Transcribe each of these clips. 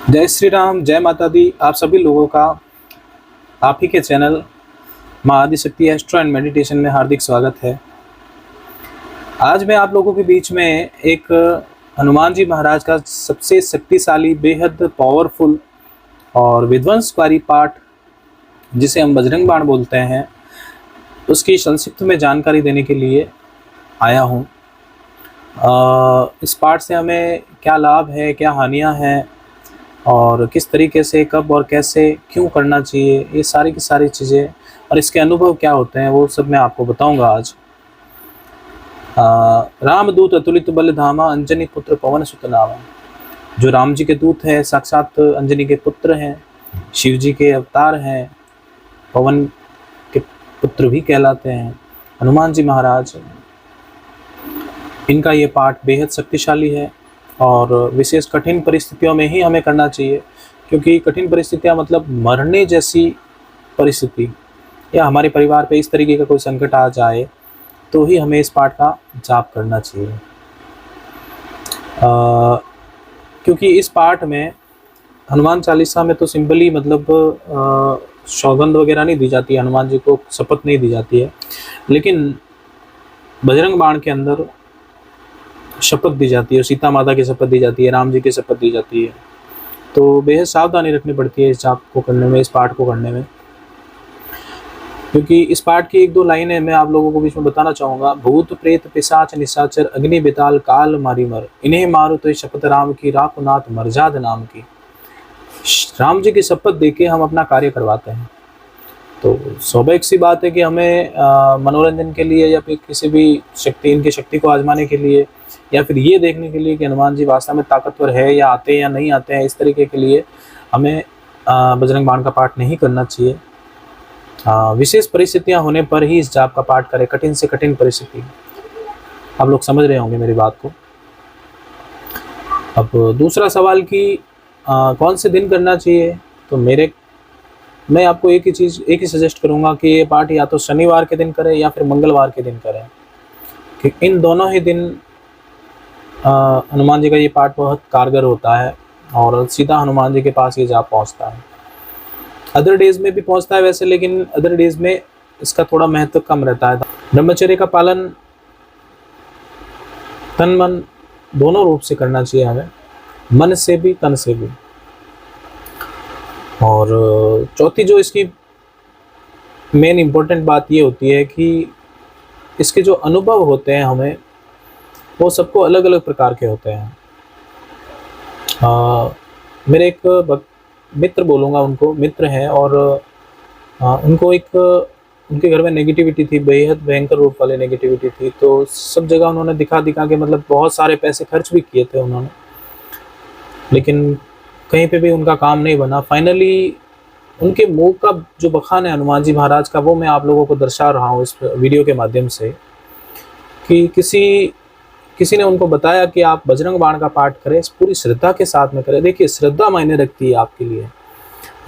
जय श्री राम, जय माता दी। आप सभी लोगों का आप ही के चैनल माँ आदिशक्ति एस्ट्रो एंड मेडिटेशन में हार्दिक स्वागत है। आज मैं आप लोगों के बीच में एक हनुमान जी महाराज का सबसे शक्तिशाली, बेहद पावरफुल और विध्वंसकारी पाठ, जिसे हम बजरंग बाण बोलते हैं, उसकी संक्षिप्त में जानकारी देने के लिए आया हूँ। इस पाठ से हमें क्या लाभ है, क्या हानियाँ हैं और किस तरीके से, कब और कैसे, क्यों करना चाहिए, ये सारी की सारी चीज़ें और इसके अनुभव क्या होते हैं, वो सब मैं आपको बताऊंगा आज। रामदूत अतुलित बल धामा, अंजनी पुत्र पवन सुत नामा। जो राम जी के दूत हैं, साक्षात अंजनी के पुत्र हैं, शिव जी के अवतार हैं, पवन के पुत्र भी कहलाते हैं हनुमान जी महाराज। इनका ये पाठ बेहद शक्तिशाली है और विशेष कठिन परिस्थितियों में ही हमें करना चाहिए, क्योंकि कठिन परिस्थितियां मतलब मरने जैसी परिस्थिति या हमारे परिवार पे इस तरीके का कोई संकट आ जाए तो ही हमें इस पाठ का जाप करना चाहिए। क्योंकि इस पाठ में हनुमान चालीसा में तो सिंपली मतलब सौगंध वगैरह नहीं दी जाती है, हनुमान जी को शपथ नहीं दी जाती है, लेकिन बजरंग बाण के अंदर शपथ दी जाती है, सीता माता की शपथ दी जाती है, राम जी की शपथ दी जाती है। तो बेहद सावधानी रखनी पड़ती है इस जाप को करने में, इस पाठ को करने में। क्योंकि इस पाठ की एक दो लाइनें मैं आप लोगों को बीच में बताना चाहूँगा। भूत प्रेत पिशाच निशाचर अग्नि बेताल काल मारी मर, इन्हें मारो तो शपथ राम की, राखो नाथ मर्जाद नाम की। राम जी की शपथ देके हम अपना कार्य करवाते हैं। तो स्वाभाविक सी बात है कि हमें मनोरंजन के लिए या फिर किसी भी इनकी शक्ति को आजमाने के लिए या फिर ये देखने के लिए कि हनुमान जी वास्तव में ताकतवर है या आते हैं या नहीं आते हैं, इस तरीके के लिए हमें बजरंग बाण का पाठ नहीं करना चाहिए। विशेष परिस्थितियां होने पर ही इस जाप का पाठ करें, कठिन से कठिन परिस्थिति। आप लोग समझ रहे होंगे मेरी बात को। अब दूसरा सवाल कि कौन से दिन करना चाहिए, तो मैं आपको एक ही सजेस्ट करूंगा कि ये पाठ या तो शनिवार के दिन करें या फिर मंगलवार के दिन करें, कि इन दोनों ही दिन हनुमान जी का ये पाठ बहुत कारगर होता है और सीधा हनुमान जी के पास ये जाप पहुंचता है। अदर डेज में भी पहुंचता है वैसे, लेकिन अदर डेज में इसका थोड़ा महत्व कम रहता है। ब्रह्मचर्य का पालन तन मन दोनों रूप से करना चाहिए हमें, मन से भी तन से भी। और चौथी जो इसकी मेन इम्पोर्टेंट बात ये होती है कि इसके जो अनुभव होते हैं हमें, वो सबको अलग अलग प्रकार के होते हैं। मेरे एक मित्र बोलूँगा, उनको मित्र हैं और उनको उनके घर में नेगेटिविटी थी, बेहद भयंकर रूप वाली नेगेटिविटी थी। तो सब जगह उन्होंने दिखा के मतलब बहुत सारे पैसे खर्च भी किए थे उन्होंने, लेकिन कहीं पे भी उनका काम नहीं बना। फाइनली उनके मुंह का जो बखान है हनुमान जी महाराज का, वो मैं आप लोगों को दर्शा रहा हूँ इस वीडियो के माध्यम से, कि किसी ने उनको बताया कि आप बजरंग बाण का पाठ करें, पूरी श्रद्धा के साथ में करें। देखिए, श्रद्धा मायने रखती है आपके लिए।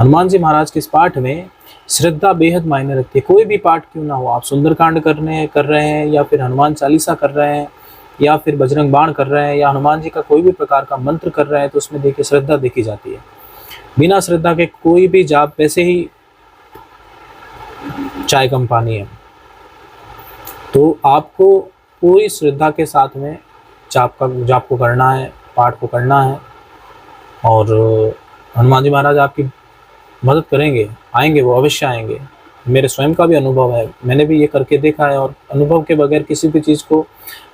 हनुमान जी महाराज के इस पाठ में श्रद्धा बेहद मायने रखती है। कोई भी पाठ क्यों ना हो, आप सुंदरकांड कर रहे हैं या फिर हनुमान चालीसा कर रहे हैं या फिर बजरंग बाण कर रहे हैं या हनुमान जी का कोई भी प्रकार का मंत्र कर रहे हैं, तो उसमें देखिए श्रद्धा देखी जाती है। बिना श्रद्धा के कोई भी जाप वैसे ही चाय कम पानी है। तो आपको पूरी श्रद्धा के साथ में जाप को करना है, पाठ को करना है, और हनुमान जी महाराज आपकी मदद करेंगे, आएंगे, वो अवश्य आएंगे। मेरे स्वयं का भी अनुभव है, मैंने भी ये करके देखा है, और अनुभव के बगैर किसी भी चीज़ को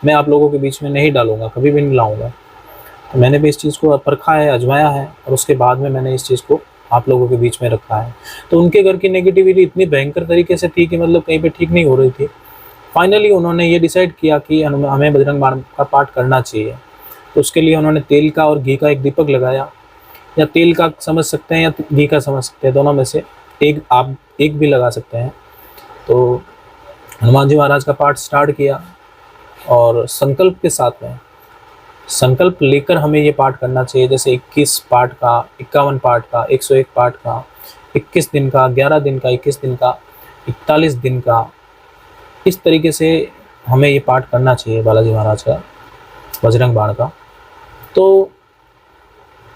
मैं आप लोगों के बीच में नहीं डालूंगा, कभी भी नहीं लाऊंगा। तो मैंने भी इस चीज़ को परखा है, आजमाया है, और उसके बाद में मैंने इस चीज़ को आप लोगों के बीच में रखा है। तो उनके घर की नेगेटिविटी इतनी भयंकर तरीके से थी कि मतलब कहीं पर ठीक नहीं हो रही थी। फाइनली उन्होंने ये डिसाइड किया कि हमें बजरंग बाण का पाठ करना चाहिए। तो उसके लिए उन्होंने तेल का और घी का एक दीपक लगाया, या तेल का समझ सकते हैं या घी का समझ सकते हैं, दोनों में से आप एक भी लगा सकते हैं। तो हनुमान जी महाराज का पाठ स्टार्ट किया और संकल्प के साथ में, संकल्प लेकर हमें ये पाठ करना चाहिए। जैसे 21 पाठ का, 51 पाठ का, 101 पाठ का, 21 दिन का, 11 दिन का, 21 दिन का, 41 दिन का, इस तरीके से हमें ये पाठ करना चाहिए बालाजी महाराज का, बजरंग बाण का। तो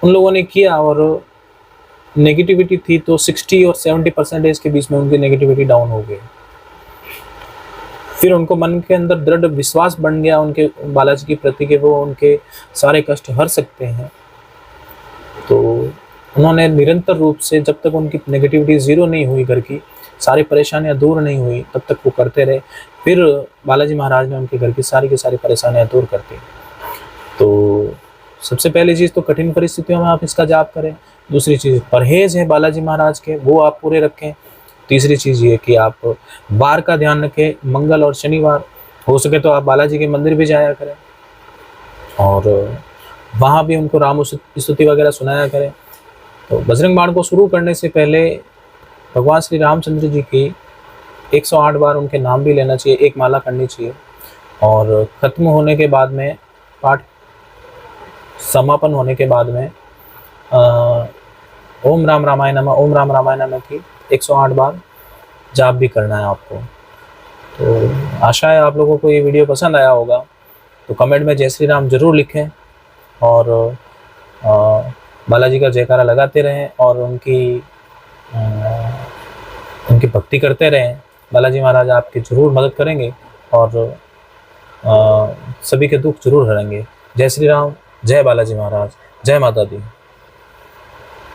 उन लोगों ने किया और नेगेटिविटी थी तो 60 और 70% के बीच में उनकी नेगेटिविटी डाउन हो गई। फिर उनको मन के अंदर दृढ़ विश्वास बन गया उनके बालाजी के प्रति कि वो उनके सारे कष्ट हर सकते हैं। तो उन्होंने निरंतर रूप से, जब तक उनकी नेगेटिविटी ज़ीरो नहीं हुई, घर की सारी परेशानियां दूर नहीं हुई, तब तक वो करते रहे। फिर बालाजी महाराज ने उनके घर की सारी परेशानियां दूर कर दी। तो सबसे पहली चीज़ तो कठिन परिस्थितियों में आप इसका जाप करें। दूसरी चीज़ परहेज़ है बालाजी महाराज के, वो आप पूरे रखें। तीसरी चीज़ ये कि आप वार का ध्यान रखें, मंगल और शनिवार हो सके तो आप बालाजी के मंदिर भी जाया करें और वहाँ भी उनको राम स्तुति वगैरह सुनाया करें। तो बजरंग बाण को शुरू करने से पहले भगवान श्री रामचंद्र जी की 108 बार उनके नाम भी लेना चाहिए, एक माला करनी चाहिए और ख़त्म होने के बाद में, पाठ समापन होने के बाद में ओम राम रामाय नमः, ओम राम रामाय नमः की 108 बार जाप भी करना है आपको। तो आशा है आप लोगों को ये वीडियो पसंद आया होगा। तो कमेंट में जय श्री राम ज़रूर लिखें और बालाजी का जयकारा लगाते रहें और उनकी भक्ति करते रहें। बालाजी महाराज आपकी ज़रूर मदद करेंगे और सभी के दुख जरूर हरेंगे। जय श्री राम, जय बालाजी महाराज, जय माता दी।